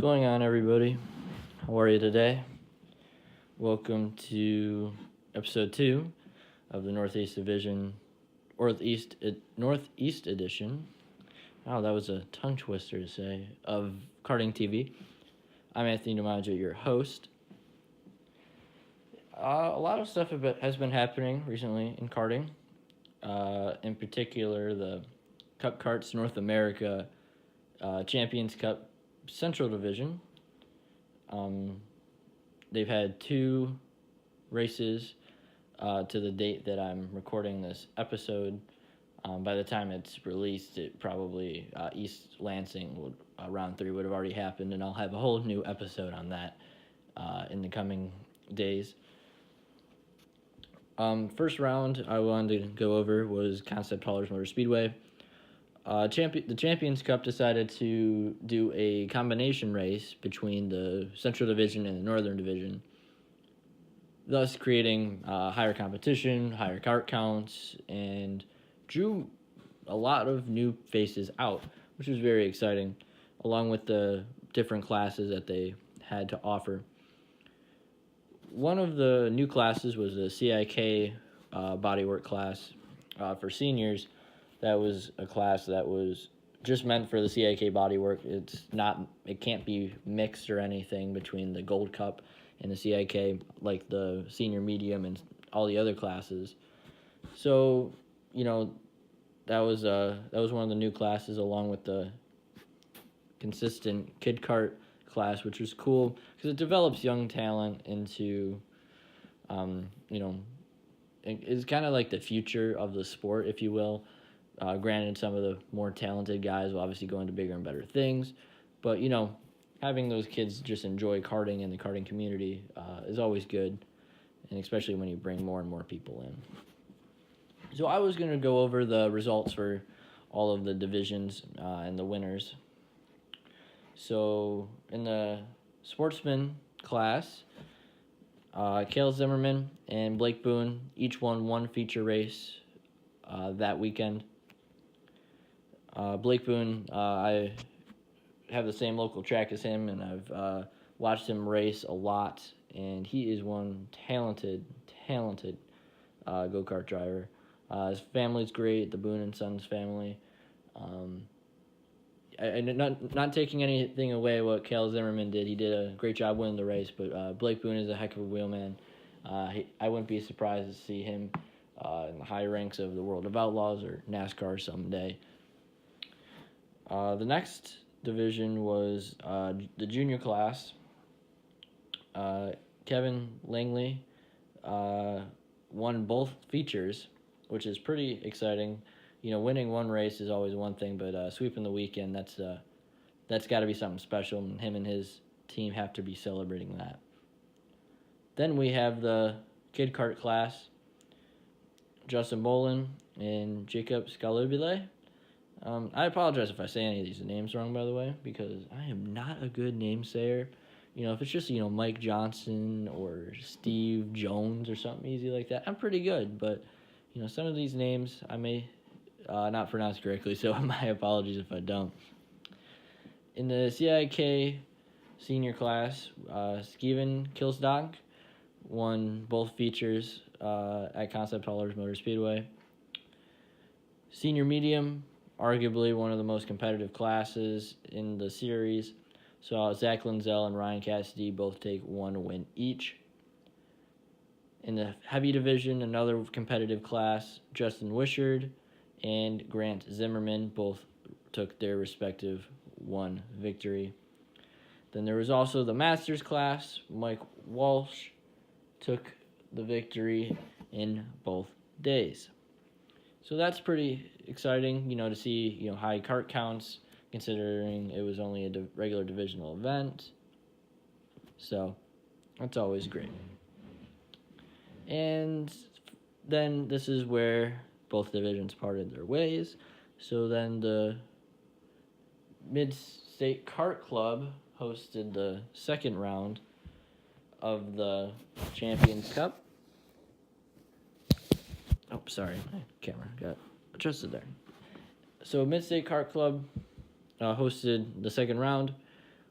going on, everybody? How are you today? Welcome to episode 2 of the Northeast Division, Northeast Edition. Wow, that was a tongue twister to say, of Karting TV. I'm Anthony DiMaggio, your host. A lot of stuff has been happening recently in karting. In particular, the Cup Karts North America Champions Cup Central Division. They've had 2 races to the date that I'm recording this episode. By the time it's released, it probably East Lansing round 3 would have already happened, and I'll have a whole new episode on that in the coming days. First round I wanted to go over was Concept Haulers Motor Speedway. The Champions Cup decided to do a combination race between the Central Division and the Northern Division, thus creating higher competition, higher kart counts, and drew a lot of new faces out, which was very exciting, along with the different classes that they had to offer. One of the new classes was the CIK bodywork class for seniors. That was a class that was just meant for the CIK bodywork. It can't be mixed or anything between the Gold Cup and the CIK like the senior medium and all the other classes. So, that was one of the new classes, along with the consistent kid kart class, which was cool because it develops young talent into, it's kind of like the future of the sport, if you will. Granted, some of the more talented guys will obviously go into bigger and better things, but, having those kids just enjoy karting in the karting community is always good, and especially when you bring more and more people in. So I was going to go over the results for all of the divisions and the winners. So in the sportsman class, Cale Zimmerman and Blake Boone each won one feature race that weekend. Blake Boone, I have the same local track as him, and I've watched him race a lot, and he is one talented go-kart driver. His family's great, the Boone and Sons family. And not taking anything away what Cale Zimmerman did. He did a great job winning the race, but Blake Boone is a heck of a wheelman. I wouldn't be surprised to see him in the high ranks of the World of Outlaws or NASCAR someday. The next division was the junior class. Kevin Langley won both features, which is pretty exciting. Winning one race is always one thing, but sweeping the weekend, that's got to be something special, and him and his team have to be celebrating that. Then we have the kid kart class. Justin Bolin and Jacob Scalubile. I apologize if I say any of these names wrong, by the way, because I am not a good namesayer. If it's just, Mike Johnson or Steve Jones or something easy like that, I'm pretty good. But, some of these names I may not pronounce correctly, so my apologies if I don't. In the CIK senior class, Steven Kilsdonk won both features at Concept Haulers Motor Speedway. Senior medium, arguably one of the most competitive classes in the series, saw Zach Linzel and Ryan Cassidy both take one win each. In the heavy division, another competitive class, Justin Wishard and Grant Zimmerman both took their respective one victory. Then there was also the Masters class. Mike Walsh took the victory in both days. So that's pretty exciting, to see, high kart counts, considering it was only a regular divisional event. So that's always great. And then this is where both divisions parted their ways. So then the Mid-State Kart Club hosted the second round of the Champions Cup. Oh, sorry, my camera got adjusted there. So Mid-State Kart Club hosted the second round,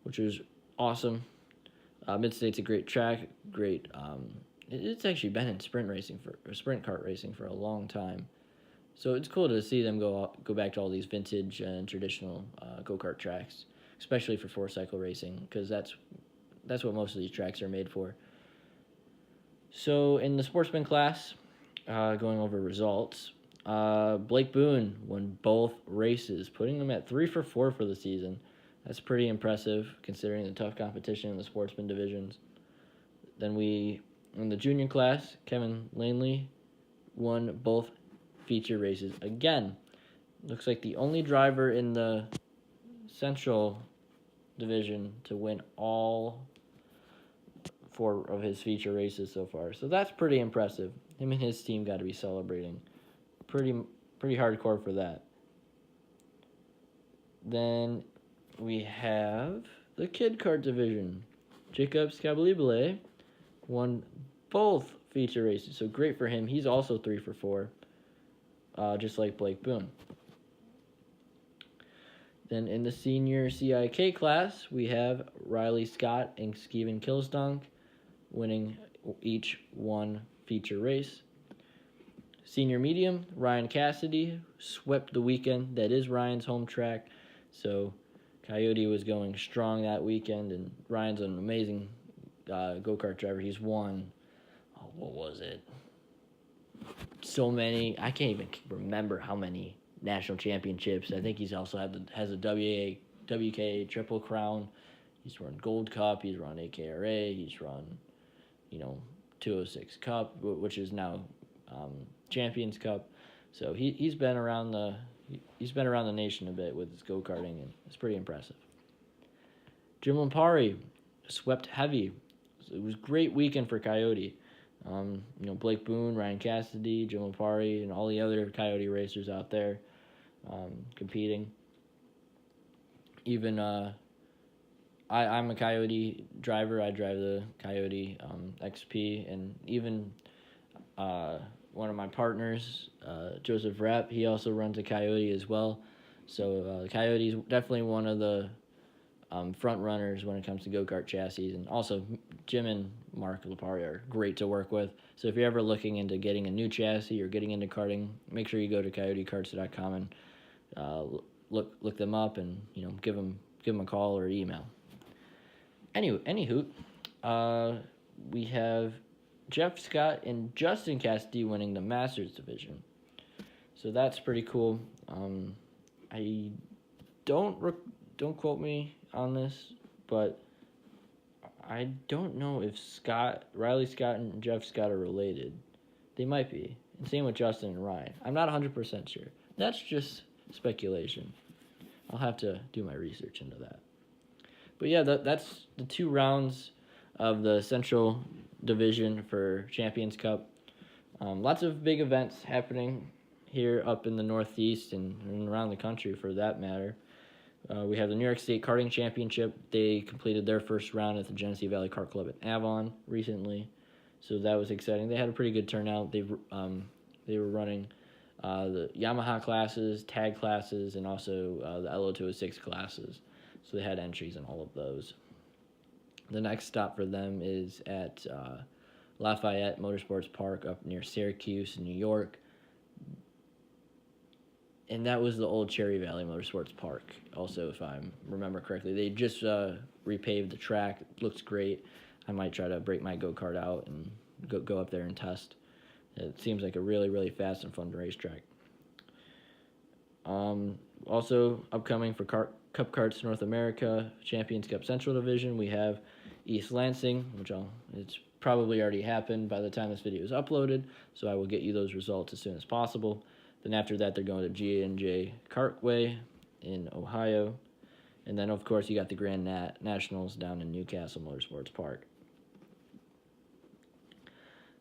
which was awesome. Mid-State's a great track, great. It's actually been in sprint kart racing for a long time. So it's cool to see them go back to all these vintage and traditional go-kart tracks, especially for four-cycle racing, because that's what most of these tracks are made for. So in the sportsman class, going over results, Blake Boone won both races, putting him at 3 for 4 for the season. That's pretty impressive considering the tough competition in the sportsman divisions. Then in the junior class, Kevin Langley won both feature races again. Looks like the only driver in the Central division to win all 4 of his feature races so far. So that's pretty impressive. Him and his team got to be celebrating. Pretty hardcore for that. Then we have the Kid Kart division. Jacob Scabalibele won both feature races, so great for him. He's also 3 for 4, just like Blake Boone. Then in the senior CIK class, we have Riley Scott and Steven Kilsdonk winning each one feature race. Senior medium, Ryan Cassidy swept the weekend. That is Ryan's home track, so Coyote was going strong that weekend, and Ryan's an amazing go-kart driver. He's won, what was it? So many. I can't even remember how many national championships. I think he's also has a WK Triple Crown. He's run Gold Cup. He's run AKRA. He's run, 206 Cup, which is now Champions Cup. So he's been around the nation a bit with his go-karting, and it's pretty impressive. Jim Lampari swept heavy. It was a great weekend for Coyote. Blake Boone, Ryan Cassidy, Jim Lampari, and all the other Coyote racers out there competing. Even I'm a Coyote driver. I drive the Coyote XP, and even one of my partners, Joseph Rapp, he also runs a Coyote as well. So Coyote is definitely one of the front runners when it comes to go-kart chassis. And also Jim and Mark Lapari are great to work with. So if you're ever looking into getting a new chassis or getting into karting, make sure you go to coyotekarts.com and look them up and give them a call or email. Anywho, we have Jeff Scott and Justin Cassidy winning the Masters division. So that's pretty cool. I don't quote me on this, but I don't know if Riley Scott and Jeff Scott are related. They might be. And same with Justin and Ryan. I'm not 100% sure. That's just speculation. I'll have to do my research into that. But yeah, that's the 2 rounds of the Central Division for Champions Cup. Lots of big events happening here up in the Northeast and around the country for that matter. We have the New York State Karting Championship. They completed their first round at the Genesee Valley Kart Club at Avon recently, so that was exciting. They had a pretty good turnout. They were running the Yamaha classes, tag classes, and also the LO206 classes. So they had entries in all of those. The next stop for them is at Lafayette Motorsports Park up near Syracuse, New York. And that was the old Cherry Valley Motorsports Park, also, if I remember correctly. They just repaved the track. It looks great. I might try to break my go-kart out and go up there and test. It seems like a really, really fast and fun racetrack. Also, upcoming for Cup Karts North America Champions Cup Central Division, we have East Lansing, it's probably already happened by the time this video is uploaded, so I will get you those results as soon as possible. Then after that, they're going to G&J Kartway in Ohio. And then, of course, you got the Grand Nationals down in Newcastle Motorsports Park.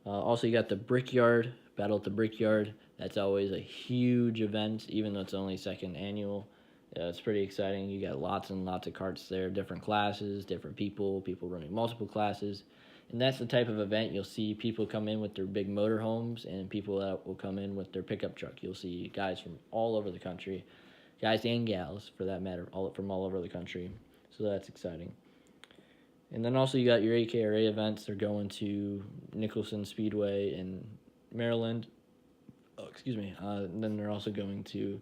Also, you got the Brickyard, Battle at the Brickyard. That's always a huge event, even though it's only second annual. It's pretty exciting. You got lots and lots of karts there, different classes, different people running multiple classes. And that's the type of event you'll see people come in with their big motorhomes and people that will come in with their pickup truck. You'll see guys from all over the country, guys and gals for that matter, from all over the country. So that's exciting. And then also you got your AKRA events. They're going to Nicholson Speedway in Maryland. Oh, excuse me. Then they're also going to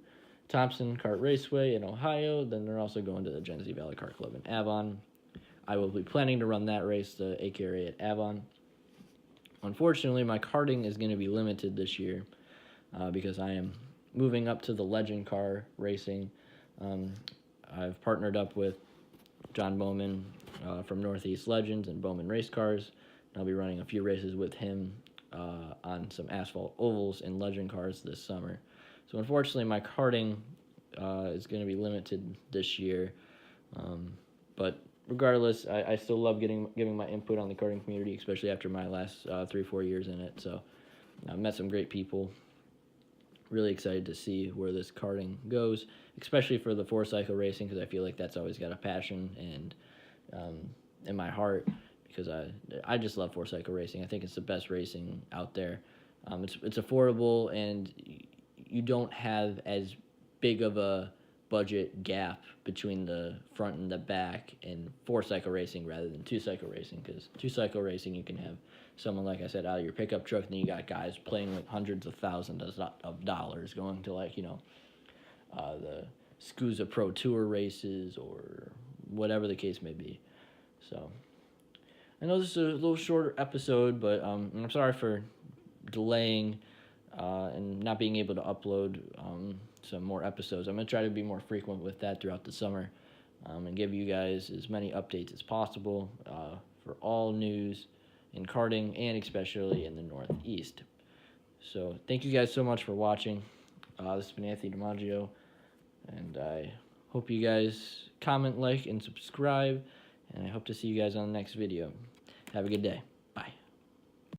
Thompson Kart Raceway in Ohio. Then they're also going to the Genesee Valley Kart Club in Avon. I will be planning to run that race, the AKRA at Avon. Unfortunately, my karting is going to be limited this year because I am moving up to the legend car racing. I've partnered up with John Bowman from Northeast Legends and Bowman Race Cars. I'll be running a few races with him on some asphalt ovals and legend cars this summer. So unfortunately, my karting is going to be limited this year. But regardless, I still love giving my input on the karting community, especially after my last 3-4 years in it. So I've met some great people. Really excited to see where this karting goes, especially for the 4-cycle racing, because I feel like that's always got a passion and in my heart, because I just love 4-cycle racing. I think it's the best racing out there. It's affordable, and you don't have as big of a budget gap between the front and the back in 4-cycle racing rather than 2-cycle racing, because 2-cycle racing you can have someone, like I said, out of your pickup truck, and then you got guys playing with hundreds of thousands of dollars going to, like, the SCUSA Pro Tour races or whatever the case may be. So I know this is a little shorter episode, but I'm sorry for delaying and not being able to upload some more episodes. I'm going to try to be more frequent with that throughout the summer and give you guys as many updates as possible for all news in karting and especially in the Northeast. So thank you guys so much for watching. This has been Anthony DiMaggio, and I hope you guys comment, like, and subscribe, and I hope to see you guys on the next video. Have a good day.